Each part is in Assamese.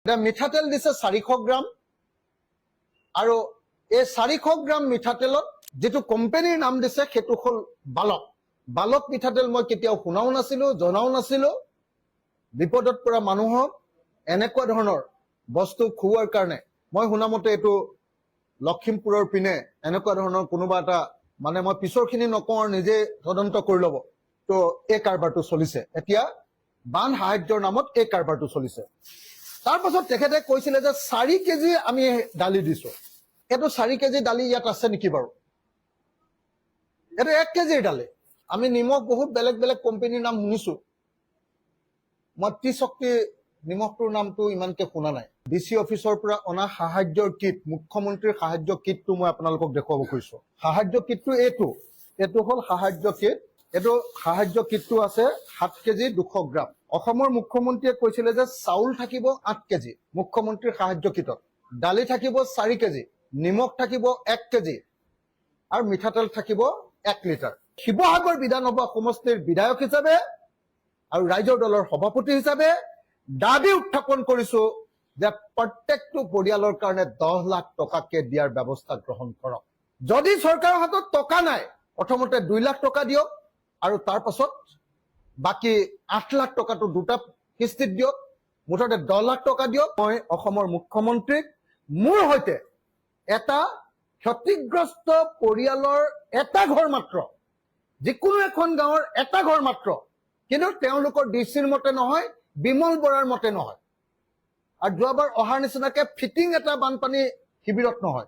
এটা মিঠাতেল দিছে 400 গ্ৰাম আৰু এই 400 গ্ৰাম মিঠাতেলত যেটো কোম্পানীৰ নাম দিছে সেইটো হ'ল বালক। বালক মিঠাতেল মই কেতিয়াও শুনাও নাছিলো, জনাও নাছিলো। বিপদত পৰা মানুহক এনেকুৱা ধৰণৰ বস্তু খুৱাৰ কাৰণে মই শুনামতে এইটো লখিমপুৰৰ পিনে এনেকুৱা ধৰণৰ কোনোবা এটা মানে মই পিছৰখিনি নকওঁ আৰু নিজে তদন্ত কৰি ল'ব। তো এই কাৰবাৰটো চলিছে এতিয়া বান সাহায্যৰ নামত এই কাৰবাৰটো চলিছে। তাৰ পাছত তেখেতে কৈছিলে যে 4 কেজি আমি দালি দিছো। এইটো 4 কেজি দালি ইয়াত আছে নেকি বাৰু? এইটো 1 কেজিৰ দালি। আমি নিমখ বহুত বেলেগ বেলেগ কোম্পানীৰ নাম শুনিছো। মই ত্ৰিশক্তি নিমখটোৰ নামটো ইমানকে শুনা নাই। ডিসি অফিচৰ পৰা অনা সাহায্যৰ কিট, মুখ্যমন্ত্ৰীৰ সাহায্য কিটটো মই আপোনালোকক দেখুৱাব খুজিছো। সাহায্য কিটটো এইটো হ'ল সাহায্য কিট। এইটো সাহায্য কিটটো আছে 7 কেজি 200 গ্ৰাম। অসমৰ মুখ্যমন্ত্ৰীয়ে কৈছিলে যে চাউল থাকিব 8 কেজি মুখ্যমন্ত্ৰীৰ সাহায্য কিটত, দালি থাকিব 4 কেজি, নিমখ থাকিব 1 কেজি আৰু মিঠাতেল থাকিব 1 লিটাৰ। শিৱসাগৰ বিধানসভা সমষ্টিৰ বিধায়ক হিচাপে আৰু ৰাইজৰ দলৰ সভাপতি হিচাপে দাবী উত্থাপন কৰিছো যে প্ৰত্যেকটো পৰিয়ালৰ কাৰণে 10 লাখ টকাকে দিয়াৰ ব্যৱস্থা গ্ৰহণ কৰক। যদি চৰকাৰৰ হাতত টকা নাই, প্ৰথমতে 2 লাখ টকা দিয়ক আৰু তাৰ পাছত বাকি 8 লাখ টকাটো দুটা কিস্তিত দিয়ক, মুঠতে 10 লাখ টকা দিয়ক। মই অসমৰ মুখ্যমন্ত্ৰীক মোৰ হৈতে এটা ক্ষতিগ্ৰস্ত পৰিয়ালৰ এটা ঘৰ মাত্ৰ, যিকোনো এখন গাঁৱৰ এটা ঘৰ মাত্ৰ, কিন্তু তেওঁলোকৰ ডিচিৰ মতে নহয়, বিমল বৰাৰ মতে নহয়, আৰু যোৱাবাৰ অহাৰ নিচিনাকে ফিটিং এটা বানপানী শিবিৰত নহয়,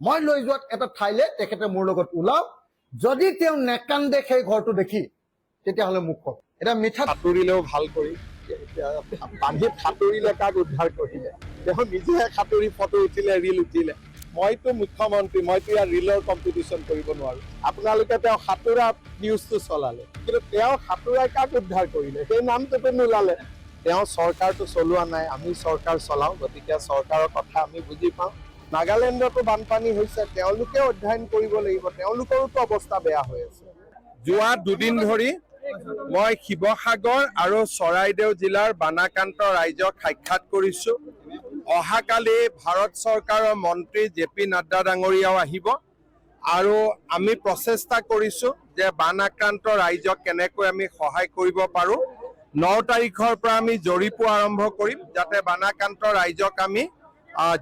মই লৈ যোৱাত এটা ঠাইলে তেখেতে মোৰ লগত ওলাওক। যদি তেওঁ নেকান্দে সেই ঘৰটো দেখি, তেতিয়াহ'লে মোক কওক। এটা মিঠা সাঁতুৰিলেও ভাল কৰি পানীত সাঁতুৰিলে কাক উদ্ধাৰ কৰিলে, তেওঁ নিজে সাঁতুৰি ফটো উঠিলে, ৰিল উঠিলে। মইতো মুখ্যমন্ত্ৰী, মইতো ইয়াৰ ৰিলৰ কম্পিটিশ্যন কৰিব নোৱাৰো। আপোনালোকে তেওঁ সাঁতোৰা নিউজটো চলালে, কিন্তু তেওঁ সাঁতোৰাই কাক উদ্ধাৰ কৰিলে সেই নামটোতো নোলালে। তেওঁ চৰকাৰটো চলোৱা নাই, আমি চৰকাৰ চলাওঁ, গতিকে চৰকাৰৰ কথা আমি বুজি পাওঁ। নাগালেণ্ডতো বানপানী হৈছে, তেওঁলোকে অধ্যয়ন কৰিব লাগিব, তেওঁলোকৰোতো অৱস্থা বেয়া হৈ আছে। যোৱা 2 দিন ধৰি মই শিৱসাগৰ আৰু চৰাইদেউ জিলাৰ বানাক্ৰান্ত ৰাইজক সাক্ষাৎ কৰিছো। অহাকালি ভাৰত চৰকাৰৰ মন্ত্ৰী JP নাড্ডা ডাঙৰীয়াও আহিব আৰু আমি প্ৰচেষ্টা কৰিছো যে বান আক্ৰান্ত ৰাইজক কেনেকৈ আমি সহায় কৰিব পাৰো। 9 তাৰিখৰ পৰা আমি জৰীপো আৰম্ভ কৰিম, যাতে বানাক্ৰান্ত ৰাইজক আমি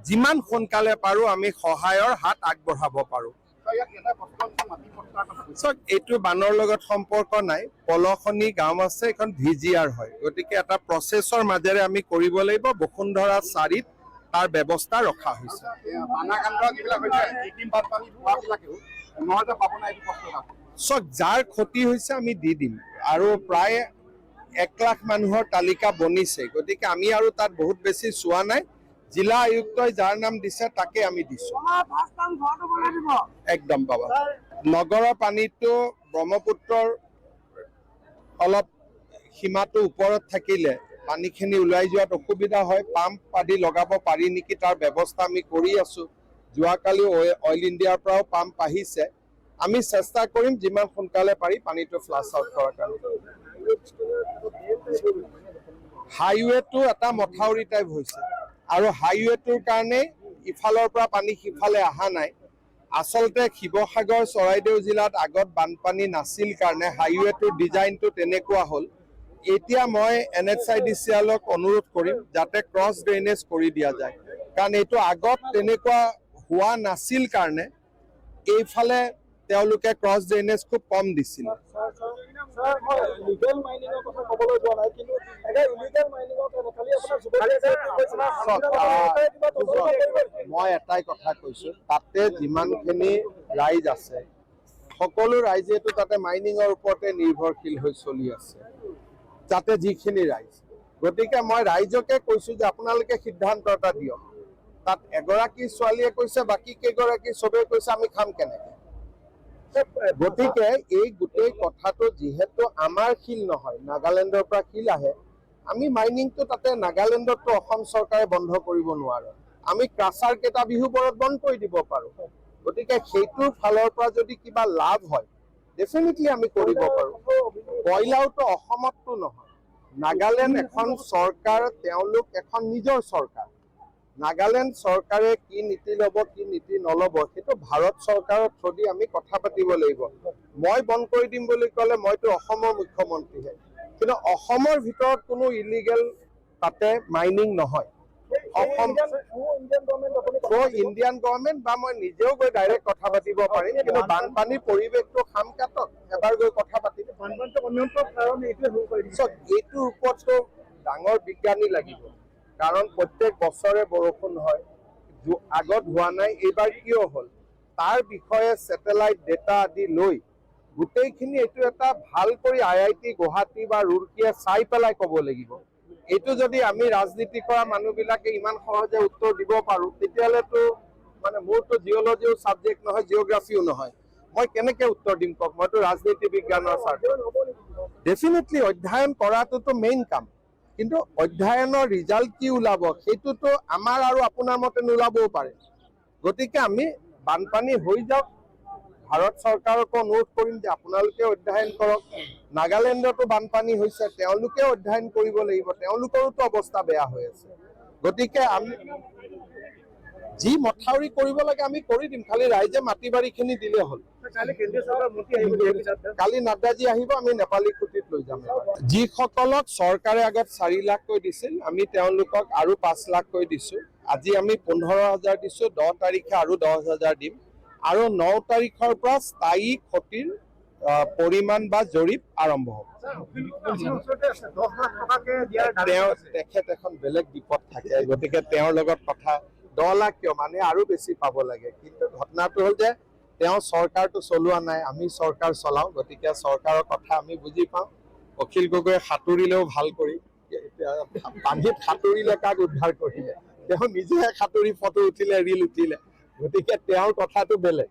যিমান সোনকালে পাৰো আমি সহায়ৰ হাত আগবঢ়াব পাৰো। এইটো বানৰ লগত সম্পৰ্ক নাই। পলসনি গাঁও আছে, এখন VGR হয়, গতিকে এটা প্ৰচেছৰ মাজেৰে আমি কৰিব লাগিব। বসুন্ধৰা 4ত তাৰ ব্যৱস্থা ৰখা হৈছে। যাৰ ক্ষতি হৈছে আমি দি দিম, আৰু প্ৰায় 1 লাখ মানুহৰ তালিকা বনিছে, গতিকে আমি আৰু তাত বহুত বেছি চোৱা নাই। জিলা আয়ুক্তই যাৰ নাম দিছে তাকে আমি দিছো। একদম পাবা। নগৰৰ পানীটো ব্ৰহ্মপুত্ৰৰ অলপ সীমাটো ওপৰত থাকিলে পানীখিনি ওলাই যোৱাত অসুবিধা হয়। পাম্প আদি লগাব পাৰি নেকি তাৰ ব্যৱস্থা আমি কৰি আছো। যোৱাকালি অইল ইণ্ডিয়াৰ পৰাও পাম্প আহিছে। আমি চেষ্টা কৰিম যিমান সোনকালে পাৰি পানীটো ফ্লাছ আউট কৰাৰ কাৰণে। হাইৱেটো এটা মথাউৰি টাইপ হৈছে, আৰু হাইৱেটোৰ কাৰণে ইফালৰ পৰা পানী সিফালে অহা নাই। আচলতে শিৱসাগৰ চৰাইদেউ জিলাত আগত বানপানী নাছিল কাৰণে হাইৱেটোৰ ডিজাইনটো তেনেকুৱা হ'ল। এতিয়া মই NHIDCLক অনুৰোধ কৰিম যাতে ক্ৰছ ড্ৰেইনেজ কৰি দিয়া যায়, কাৰণ এইটো আগত তেনেকুৱা হোৱা নাছিল কাৰণে এইফালে তেওঁলোকে ক্ৰছ ড্ৰেইনেজ খুব কম দিছিল। মই এটাই কথা কৈছো, তাতে যিমানখিনি ৰাইজ আছে সকলো ৰাইজেতো তাতে মাইনিঙৰ ওপৰতে নিৰ্ভৰশীল হৈ চলি আছে, যাতে যিখিনি ৰাইজ। গতিকে মই ৰাইজকে কৈছো যে আপোনালোকে সিদ্ধান্ত এটা দিয়ক। তাত এগৰাকী ছোৱালীয়ে কৈছে, বাকী কেইগৰাকী চবেই কৈছে আমি খাম কেনেকে। গতিকে এই গোটেই কথাটো যিহেতু আমাৰ শিল নহয়, নাগালেণ্ডৰ পৰা শিল আহে, আমি মাইনিংটো তাতে নাগালেণ্ডতো অসম চৰকাৰে বন্ধ কৰিব নোৱাৰে। আমি ক্ৰাছাৰ কেইটা বিহুবোৰত বন্ধ কৰি দিব পাৰো। গতিকে সেইটোৰ ফালৰ পৰা যদি কিবা লাভ হয় ডেফিনেটলি আমি কৰিব পাৰো। কয়লাওতো অসমততো নহয়, নাগালেণ্ড এখন চৰকাৰ, তেওঁলোক এখন নিজৰ চৰকাৰ। নাগালেণ্ড চৰকাৰে কি নীতি ল'ব কি নীতি নল'ব সেইটো ভাৰত চৰকাৰৰ থ্ৰুদি আমি কথা পাতিব লাগিব। মই বন্ধ কৰি দিম বুলি ক'লে মইতো অসমৰ মুখ্যমন্ত্ৰীহে, কিন্তু অসমৰ ভিতৰত কোনো ইলিগেল তাতে মাইনিং নহয়। অসম ইণ্ডিয়ান গভৰ্ণমেণ্ট বা মই নিজেও গৈ ডাইৰেক্ট কথা পাতিব পাৰিম, কিন্তু বানপানীৰ পৰিৱেশটো খামকাটত এবাৰ গৈ কথা পাতিম। এইটোৰ ওপৰততো ডাঙৰ বিজ্ঞানী লাগিব, কাৰণ প্ৰত্যেক বছৰে বৰষুণ হয়, আগত হোৱা নাই, এইবাৰ কিয় হ'ল তাৰ বিষয়ে ছেটেলাইট ডেটা আদি লৈ গোটেইখিনি এইটো এটা ভাল কৰি IIT গুৱাহাটী বা ৰুৰকীয়ে চাই পেলাই ক'ব লাগিব। এইটো যদি আমি ৰাজনীতি কৰা মানুহবিলাকে ইমান সহজে উত্তৰ দিব পাৰোঁ, তেতিয়াহ'লেতো মানে মোৰতো জিঅ'লজিও ছাবজেক্ট নহয়, জিঅ'গ্ৰাফিও নহয়, মই কেনেকৈ উত্তৰ দিম কওক? মইতো ৰাজনীতি বিজ্ঞানৰ ছাবজেক্ট। ডেফিনেটলি অধ্যয়ন কৰাটোতো মেইন কাম, কিন্তু অধ্যয়নৰ ৰিজাল্ট কি ওলাব সেইটোতো আমাৰ আৰু আপোনাৰ মতে নোলাবও পাৰে। গতিকে আমি বানপানী হৈ যাওক, ভাৰত চৰকাৰকো অনুৰোধ কৰিম যে আপোনালোকে অধ্যয়ন কৰক। নাগালেণ্ডতো বানপানী হৈছে, তেওঁলোকে অধ্যয়ন কৰিব লাগিব, তেওঁলোকৰোতো অৱস্থা বেয়া হৈ আছে। গতিকে আমি যি মথাউৰি কৰিব লাগে আমি কৰি দিম, খালি ৰাইজে মাটি বাৰীখিনি দিলে হ'ল। কালি নাড্ডাজী আহিব, আমি নেপালী খুঁটিত লৈ যাম। যিসকলক চৰকাৰে আগত 4 লাখকৈ দিছিল, আমি তেওঁলোকক আৰু 5 লাখকৈ দিছো। আজি আমি 15,000 দিছো, 10 তাৰিখে আৰু 10,000 দিম, আৰু 9 তাৰিখৰ পৰা স্থায়ী ক্ষতিৰ পৰিমাণ বা জৰীপ আৰম্ভ হ'ব। তেখেত এখন বেলেগ বিপদ থাকে, গতিকে তেওঁৰ লগত কথা 10 লাখ কিয়, মানে আৰু বেছি পাব লাগে। কিন্তু ঘটনাটো হ'ল যে তেওঁ চৰকাৰটো চলোৱা নাই, আমি চৰকাৰ চলাওঁ, গতিকে চৰকাৰৰ কথা আমি বুজি পাওঁ। অখিল গগৈয়ে সাঁতুৰিলেও ভাল কৰি, পানীত সাঁতুৰিলে কাক উদ্ধাৰ কৰিলে, তেওঁ নিজে সাঁতুৰি ফটো উঠিলে, ৰীল উঠিলে, গতিকে তেওঁৰ কথাটো বেলেগ।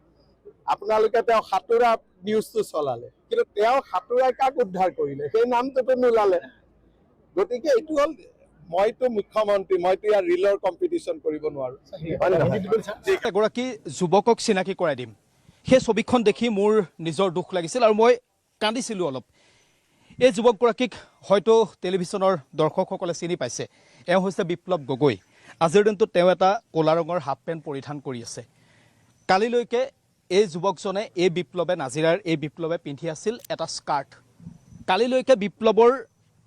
আপোনালোকে তেওঁ সাঁতোৰা নিউজটো চলালে, কিন্তু তেওঁ সাঁতোৰাই কাক উদ্ধাৰ কৰিলে সেই নামটোতো নোলালে। গতিকে এইটো হ'ল, মইতো মুখ্যমন্ত্ৰী, মইতো ইয়াৰ ৰীলৰ কম্পিটিশ্যন কৰিব নোৱাৰো। এগৰাকী যুৱকক চিনাকি কৰাই দিম, সেই ছবিখন দেখি মোৰ নিজৰ দুখ লাগিছিল আৰু মই কান্দিছিলোঁ অলপ। এই যুৱকগৰাকীক হয়তো টেলিভিশ্যনৰ দৰ্শকসকলে চিনি পাইছে, এওঁ হৈছে বিপ্লৱ গগৈ। আজিৰ দিনটোত তেওঁ এটা ক'লা ৰঙৰ হাফ পেণ্ট পৰিধান কৰি আছে। কালিলৈকে এই যুৱকজনে, এই বিপ্লৱে, নাজিৰাৰ এই বিপ্লৱে পিন্ধি আছিল এটা স্কাৰ্ট। কালিলৈকে বিপ্লৱৰ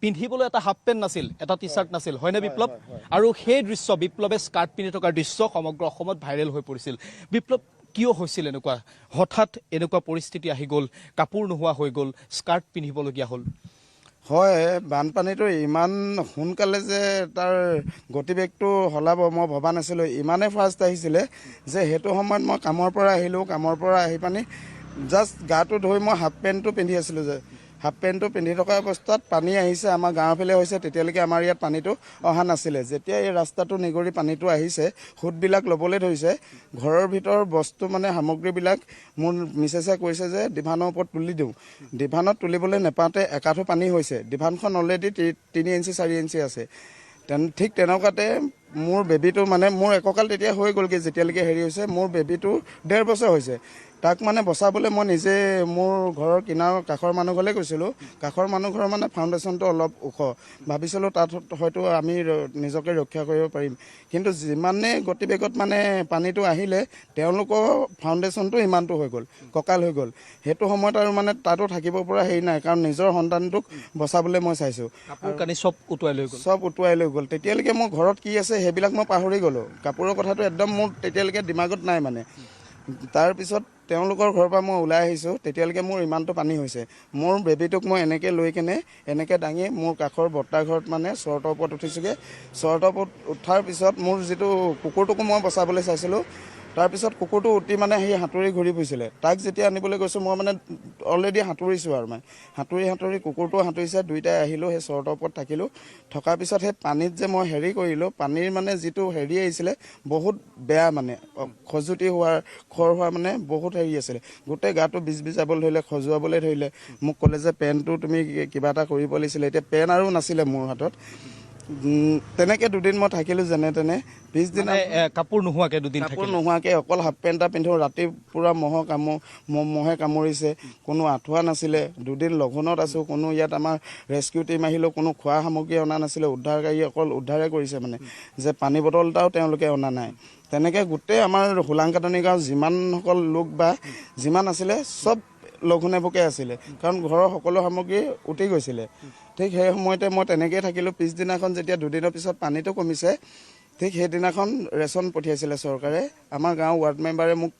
পিন্ধিবলৈ এটা হাফ পেণ্ট নাছিল, এটা টি চাৰ্ট নাছিল, হয়নে বিপ্লৱ? আৰু সেই দৃশ্য, বিপ্লৱে স্কাৰ্ট পিন্ধি থকাৰ দৃশ্য সমগ্ৰ অসমত ভাইৰেল হৈ পৰিছিল। বিপ্লৱ, কিয় হৈছিল এনেকুৱা? হঠাৎ এনেকুৱা পৰিস্থিতি আহি গ'ল, কাপোৰ নোহোৱা হৈ গ'ল, স্কাৰ্ট পিন্ধিবলগীয়া হ'ল। হয়, বানপানীটো ইমান সোনকালে যে তাৰ গতিবেগটো সলাব মই ভবা নাছিলোঁ। ইমানেই ফাষ্ট আহিছিলে যে সেইটো সময়ত মই কামৰ পৰা আহিলোঁ, কামৰ পৰা আহি পানি জাষ্ট গাটো ধুই মই হাফ পেণ্টটো পিন্ধি আছিলোঁ, যে হাফ পেণ্টটো পিন্ধি থকা অৱস্থাত পানী আহিছে। আমাৰ গাঁৱৰ ফালে হৈছে, তেতিয়ালৈকে আমাৰ ইয়াত পানীটো অহা নাছিলে। যেতিয়া এই ৰাস্তাটো নিগৰি পানীটো আহিছে, সোঁতবিলাক ল'বলৈ ধৰিছে, ঘৰৰ ভিতৰৰ বস্তু মানে সামগ্ৰীবিলাক মোৰ মিছেছে কৈছে যে ডিভানৰ ওপৰত তুলি দিওঁ। ডিভানত তুলিবলৈ নেপাওঁতে একাঠো পানী হৈছে। ডিভানখন অলৰেডি 3 ইঞ্চি 4 ইঞ্চি আছে। ঠিক তেনেকুৱাতে মোৰ বেবীটো, মানে মোৰ এককাল তেতিয়া হৈ গ'লগৈ যেতিয়ালৈকে হেৰি হৈছে। মোৰ বেবীটো 1.5 বছৰ হৈছে। তাক মানে বচাবলৈ মই নিজে মোৰ ঘৰৰ কিনাৰৰ কাষৰ মানুহ ঘৰলৈ গৈছিলোঁ। কাষৰ মানুহ ঘৰৰ মানে ফাউণ্ডেশ্যনটো অলপ ওখ, ভাবিছিলোঁ তাত হয়তো আমি নিজকে ৰক্ষা কৰিব পাৰিম। কিন্তু যিমানে গতিবেগত মানে পানীটো আহিলে, তেওঁলোকৰ ফাউণ্ডেশ্যনটো ইমানটো হৈ গ'ল, কঁকাল হৈ গ'ল। সেইটো সময়ত আৰু মানে তাতো থাকিব পৰা হেৰি নাই, কাৰণ নিজৰ সন্তানটোক বচাবলৈ মই চাইছোঁ। কাপোৰ কানি চব উটুৱাই লৈ গ'ল, চব উটুৱাই লৈ গ'ল। তেতিয়ালৈকে মোৰ ঘৰত কি আছে সেইবিলাক মই পাহৰি গ'লোঁ। কাপোৰৰ কথাটো একদম মোৰ তেতিয়ালৈকে দিমাগত নাই মানে। তাৰপিছত তেওঁলোকৰ ঘৰৰ পৰা মই ওলাই আহিছোঁ, তেতিয়ালৈকে মোৰ ইমানটো পানী হৈছে। মোৰ বেবীটোক মই এনেকৈ লৈ কেনে এনেকৈ দাঙি মোৰ কাষৰ বৰ্তাৰ ঘৰত মানে চৰ্টৰ ওপৰত উঠিছোঁগৈ। চৰ্টৰ ওপৰত উঠাৰ পিছত মোৰ যিটো কুকুৰটোকো মই বচাবলৈ চাইছিলোঁ। তাৰপিছত কুকুৰটো উঠি মানে সি সাঁতুৰি ঘূৰি ফুৰিছিলে। তাক যেতিয়া আনিবলৈ গৈছোঁ, মই মানে অলৰেডি সাঁতুৰিছোঁ আৰু মানে সাঁতুৰি কুকুৰটো সাঁতুৰিছে, দুয়োটাই আহিলোঁ, সেই চৰ্টৰ ওপৰত থাকিলোঁ। থকাৰ পিছত সেই পানীত যে মই হেৰি কৰিলোঁ, পানীৰ মানে যিটো হেৰি আহিছিলে বহুত বেয়া, মানে খজুতি হোৱাৰ, খৰ হোৱাৰ মানে বহুত হেৰি আছিলে। গোটেই গাটো বিজাবলৈ ধৰিলে, খজুৱাবলৈ ধৰিলে। মোক ক'লে যে পেণ্টটো তুমি কিবা এটা কৰিব লাগিছিলে। এতিয়া পেন আৰু নাছিলে মোৰ হাতত। তেনেকৈ দুদিন মই থাকিলোঁ যেনে তেনে। পিছদিনা কাপোৰ নোহোৱাকৈ দুদিন কাপোৰ থাকিল। নোহোৱাকৈ অকল হাফ পেণ্ট এটা পিন্ধোঁ। ৰাতি পূৰা মহে কামুৰিছে, কোনো আঁঠুৱা নাছিলে। দুদিন লঘোণত আছোঁ। কোনো ইয়াত আমাৰ ৰেস্কিউ টিম আহিলেও কোনো খোৱা সামগ্ৰী অনা নাছিলে। উদ্ধাৰকাৰী অকল উদ্ধাৰে কৰিছে, মানে যে পানী বটল এটাও তেওঁলোকে অনা নাই। তেনেকৈ গোটেই আমাৰ হোলাংকাটনি গাঁও যিমানসকল লোক বা যিমান আছিলে চব লঘোণে ভোকে আছিলে, কাৰণ ঘৰৰ সকলো সামগ্ৰী উটি গৈছিলে। ঠিক সেই সময়তে মই তেনেকৈয়ে থাকিলোঁ। পিছদিনাখন যেতিয়া দুদিনৰ পিছত পানীটো কমিছে, ঠিক সেইদিনাখন ৰেচন পঠিয়াইছিলে চৰকাৰে। আমাৰ গাঁৱৰ ৱাৰ্ড মেম্বাৰে মোক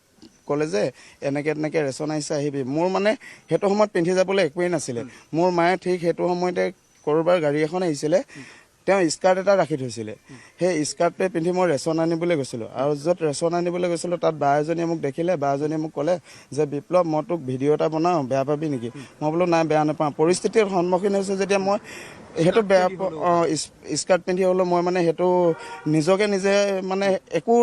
ক'লে যে এনেকৈ ৰেচন আহিছে, আহিবি। মোৰ মানে সেইটো সময়ত পিন্ধি যাবলৈ একোৱেই নাছিলে। মোৰ মায়ে ঠিক সেইটো সময়তে ক'ৰবাৰ গাড়ী এখন আহিছিলে, তেওঁ স্কাৰ্ট এটা ৰাখি থৈছিলে। সেই স্কাৰ্টটোৱে পিন্ধি মই ৰেচন আনিবলৈ গৈছিলোঁ। আৰু য'ত ৰেচন আনিবলৈ গৈছিলোঁ তাত বা এজনীয়ে মোক দেখিলে। বা এজনীয়ে মোক ক'লে যে বিপ্লৱ, মই তোক ভিডিঅ' এটা বনাওঁ, বেয়া পাবি নেকি? মই বোলো নাই, বেয়া নাপাওঁ। পৰিস্থিতিৰ সন্মুখীন হৈছোঁ যেতিয়া মই সেইটো বেয়া স্কাৰ্ট পিন্ধি হ'লেও মই মানে সেইটো নিজকে নিজে মানে একো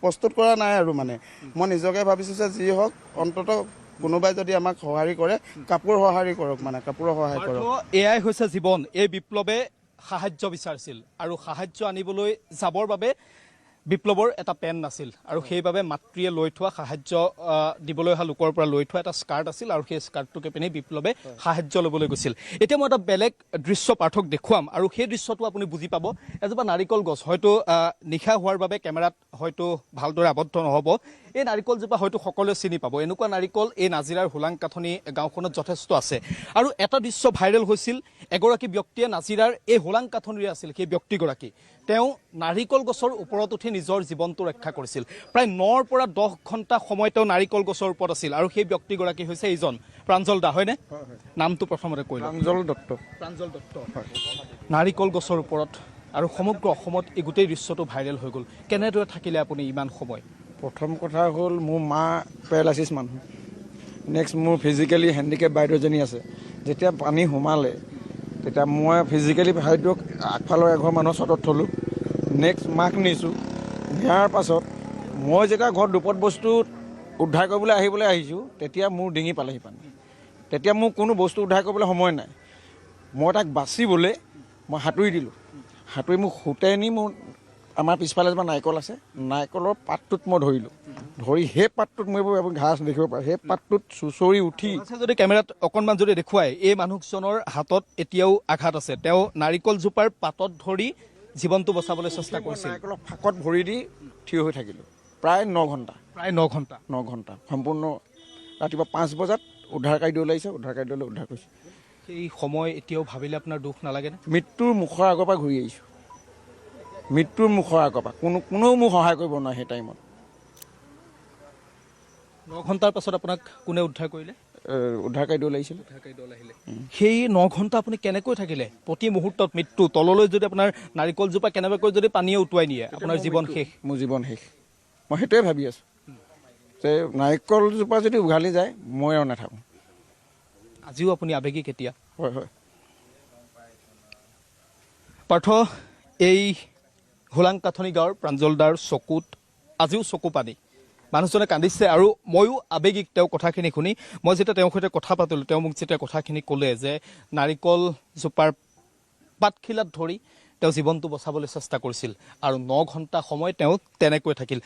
প্ৰস্তুত কৰা নাই আৰু। মানে মই নিজকে ভাবিছোঁ যে যি হওক অন্ততঃ কোনোবাই যদি আমাক সঁহাৰি কৰে, কাপোৰ সঁহাৰি কৰক, মানে কাপোৰৰ সহায় কৰক। এয়াই হৈছে জীৱন। এই বিপ্লৱে সাহায্য বিচাৰিছিল আৰু সাহায্য আনিবলৈ যাবৰ বাবে বিপ্লৱৰ এটা পেন নাছিল, আৰু সেইবাবে মাতৃয়ে লৈ থোৱা সাহায্য দিবলৈ অহা লোকৰ পৰা লৈ থোৱা এটা স্কাৰ্ট আছিল, আৰু সেই স্কাৰ্টটোকে পিন্ধি বিপ্লৱে সাহায্য ল'বলৈ গৈছিল। এতিয়া মই এটা বেলেগ দৃশ্য পাঠক দেখুৱাম, আৰু সেই দৃশ্যটো আপুনি বুজি পাব। এজোপা নাৰিকল গছ, হয়তো নিশা হোৱাৰ বাবে কেমেৰাত হয়তো ভালদৰে আবদ্ধ নহ'ব। এই নাৰিকলজোপা হয়তো সকলোৱে চিনি পাব। এনেকুৱা নাৰিকল এই নাজিৰাৰ হোলাংকাথনি গাঁওখনত যথেষ্ট আছে। আৰু এটা দৃশ্য ভাইৰেল হৈছিল। এগৰাকী ব্যক্তিয়ে নাজিৰাৰ এই হোলাংকাথনিৰে আছিল সেই ব্যক্তিগৰাকী। তেওঁ নাৰিকল গছৰ ওপৰত উঠি নিজৰ জীৱনটো ৰক্ষা কৰিছিল। প্ৰায় 9ৰ পৰা 10 ঘণ্টা সময় তেওঁ নাৰিকল গছৰ ওপৰত আছিল। আৰু সেই ব্যক্তিগৰাকী হৈছে এইজন প্ৰাঞ্জল দা, হয়নে? নামটো প্ৰথমতে কৈ লওঁ। প্ৰাঞ্জল দত্ত। নাৰিকল গছৰ ওপৰত, আৰু সমগ্ৰ অসমত এই গোটেই দৃশ্যটো ভাইৰেল হৈ গ'ল। কেনেদৰে থাকিলে আপুনি ইমান সময়? প্ৰথম কথা হ'ল মোৰ মা পেৰালাইচিছ মানুহ, নেক্সট মোৰ ফিজিকেলি হেণ্ডিকেপ বাইদেউজনী আছে। যেতিয়া পানী সোমালে তেতিয়া মই ফিজিকেলি বাইদেউক আগফালৰ এঘৰ মানুহৰ চটত থ'লোঁ। নেক্সট মাক নিছোঁ। নিয়াৰ পাছত মই যেতিয়া ঘৰত দুপত বস্তু উদ্ধাৰ কৰিবলৈ আহিছোঁ, তেতিয়া মোৰ ডিঙি পালেহি পানী। তেতিয়া মোৰ কোনো বস্তু উদ্ধাৰ কৰিবলৈ সময় নাই। মই তাক বাচিবলৈ মই সাঁতুৰি দিলোঁ। সাঁতুৰি মোক সুতে নি মোৰ আমাৰ পিছফালে এজোপা নাৰিকল আছে, নাৰিকলৰ পাতটোত মই ধৰিলোঁ। ধৰি সেই পাতটোত মই আপুনি ঘাঁহ দেখিব পাৰে, সেই পাতটোত চুঁচৰি উঠি যদি কেমেৰাত অকণমান যদি দেখুৱাই, এই মানুহজনৰ হাতত এতিয়াও আঘাত আছে। তেওঁ নাৰিকলজোপাৰ পাতত ধৰি জীৱনটো বচাবলৈ চেষ্টা কৰিছিল। নাৰিকলৰ ফাঁকত ভৰি দি থিয় হৈ থাকিলোঁ প্ৰায় 9 ঘণ্টা। 9 ঘণ্টা সম্পূৰ্ণ। ৰাতিপুৱা 5 বজাত উদ্ধাৰকাৰী দল আহিছে, উদ্ধাৰকাৰী দলে উদ্ধাৰ কৰিছে। সেই সময় এতিয়াও ভাবিলে আপোনাৰ দুখ নালাগেনে? মৃত্যুৰ মুখৰ আগৰ পৰা ঘূৰি আহিছোঁ। মৃত্যুৰ মুখৰ আগৰ পৰা কোনেও মোক সহায় কৰিব নোৱাৰে। সেই টাইমত 9 ঘণ্টাৰ পাছত আপোনাক কোনে উদ্ধাৰ কৰিলে? উদ্ধাৰকাৰী দল আহিছিলে। সেই 9 ঘণ্টা আপুনি কেনেকৈ থাকিলে? প্ৰতি মুহূৰ্তত মৃত্যু। তললৈ যদি আপোনাৰ নাৰিকলজোপা কেনেবাকৈ যদি পানীয়ে উটুৱাই নিয়ে, আপোনাৰ জীৱন শেষ। মোৰ জীৱন শেষ। মই সেইটোৱে ভাবি আছোঁ যে নাৰিকলজোপা যদি উঘালি যায় মই আৰু নাথাকোঁ। আজিও আপুনি আবেগিক এতিয়া? হয় হয়। পাৰ্থ, এই হোলাংকাথনি গাঁৱৰ প্ৰাঞ্জল দাৰ চকুত আজিও চকু পানী। মানুহজনে কান্দিছে, আৰু ময়ো আবেগিক তেওঁ কথাখিনি শুনি। মই যেতিয়া তেওঁৰ সৈতে কথা পাতিলোঁ, তেওঁ মোক যেতিয়া কথাখিনি ক'লে যে নাৰিকলজোপাৰ পাতখিলাত ধৰি তেওঁ জীৱনটো বচাবলৈ চেষ্টা কৰিছিল, আৰু 9 ঘণ্টা সময় তেওঁ তেনেকৈ থাকিল।